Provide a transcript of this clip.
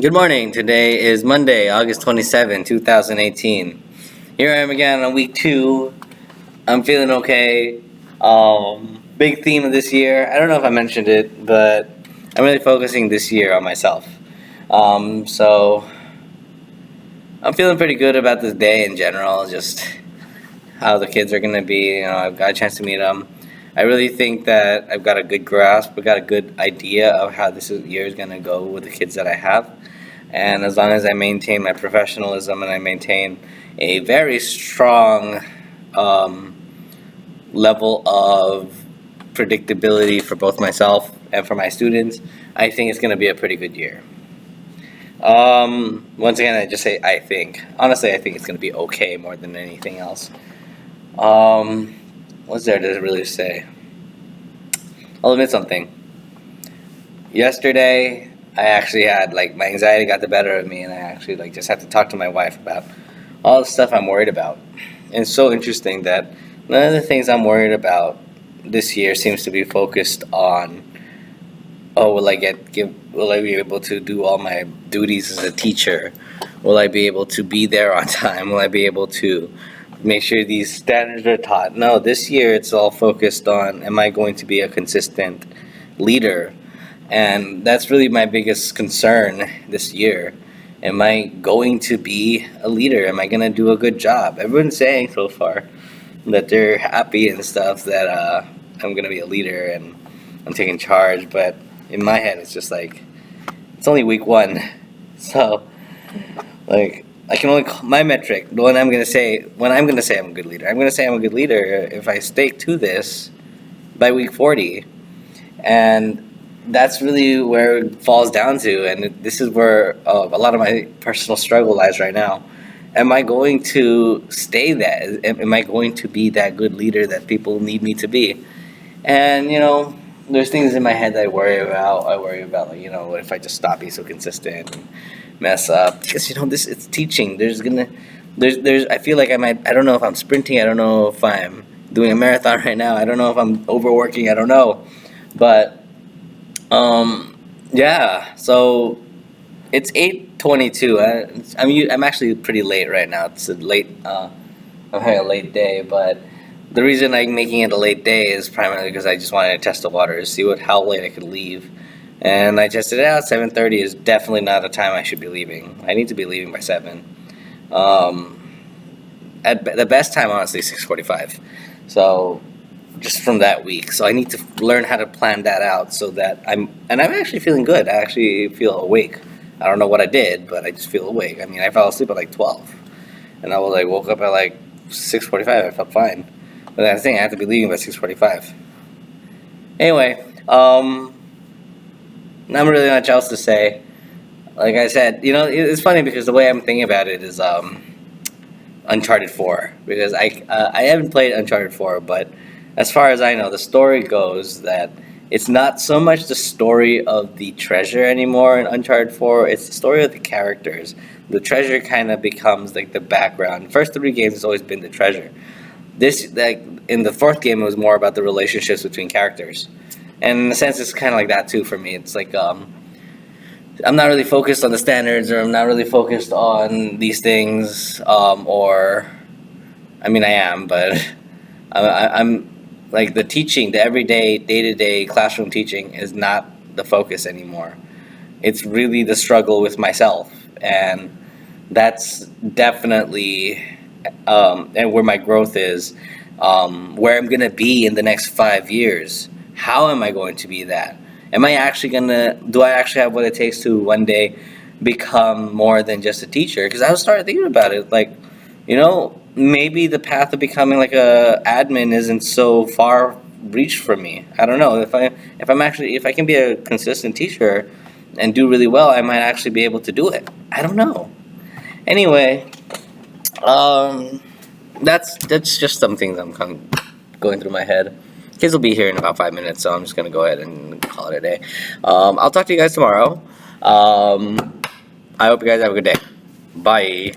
Good morning. Today is Monday, August 27, 2018. Here I am again on week 2. I'm feeling okay. Big theme of this year. I don't know if I mentioned it, but I'm really focusing this year on myself. So I'm feeling pretty good about this day in general, just how the kids are going to be. I've got a chance to meet them. I really think that I've got a good grasp, I've got a good idea of how this year is going to go with the kids that I have. And as long as I maintain my professionalism and I maintain a very strong level of predictability for both myself and for my students, I think it's going to be a pretty good year. Once again, I just say I think. Honestly, I think it's going to be okay more than anything else. What's there to really say? I'll admit something. Yesterday, I actually had, my anxiety got the better of me, and I actually, just had to talk to my wife about all the stuff I'm worried about. And it's so interesting that none of the things I'm worried about this year seems to be focused on, will I be able to do all my duties as a teacher? Will I be able to be there on time? Will I be able to make sure these standards are taught? No, this year it's all focused on, am I going to be a consistent leader? And that's really my biggest concern this year. Am I going to be a leader? Am I going to do a good job? Everyone's saying so far that they're happy and stuff that I'm going to be a leader and I'm taking charge. But in my head, it's just it's only week 1. So, I can only my metric, the one I'm going to say, when I'm going to say I'm a good leader, I'm going to say I'm a good leader if I stick to this by week 40. And that's really where it falls down to, and this is where a lot of my personal struggle lies right now. Am I going to stay that? Am I going to be that good leader that people need me to be? And there's things in my head that I worry about. What if I just stop being so consistent and mess up? Because this it's teaching. There's I feel like I don't know if I'm sprinting. I don't know if I'm doing a marathon right now. I don't know if I'm overworking. I don't know, but. Yeah, so it's 8:22. I'm actually pretty late right now. It's a late, I'm having a late day, but the reason I'm making it a late day is primarily because I just wanted to test the waters, see how late I could leave. And I tested it out. 7:30 is definitely not a time I should be leaving. I need to be leaving by 7. At the best time, honestly, 6:45. So just from that week. So I need to learn how to plan that out so that I'm actually feeling good. I actually feel awake. I don't know what I did, but I just feel awake. I mean, I fell asleep at 12, and I was woke up at 6:45. I felt fine, but I think I have to be leaving by 6:45. Anyway, not really much else to say. Like I said, it's funny because the way I'm thinking about it is Uncharted 4, because I haven't played Uncharted 4, but as far as I know, the story goes that it's not so much the story of the treasure anymore in Uncharted 4, it's the story of the characters. The treasure kind of becomes the background. First 3 games has always been the treasure. This, in the 4th game, it was more about the relationships between characters. And in a sense, it's kind of like that too for me. It's I'm not really focused on the standards, or I'm not really focused on these things, I am, but I'm the teaching, the everyday, day-to-day classroom teaching is not the focus anymore. It's really the struggle with myself, and that's definitely and where my growth is, where I'm going to be in the next 5 years. How am I going to be that? Do I actually have what it takes to one day become more than just a teacher? Because I was started thinking about it, maybe the path of becoming a admin isn't so far reached for me. I don't know if I can be a consistent teacher and do really well, I might actually be able to do it. I don't know. Anyway, that's just some things I'm going through my head. Kids will be here in about 5 minutes, so I'm just gonna go ahead and call it a day. I'll talk to you guys tomorrow. I hope you guys have a good day. Bye.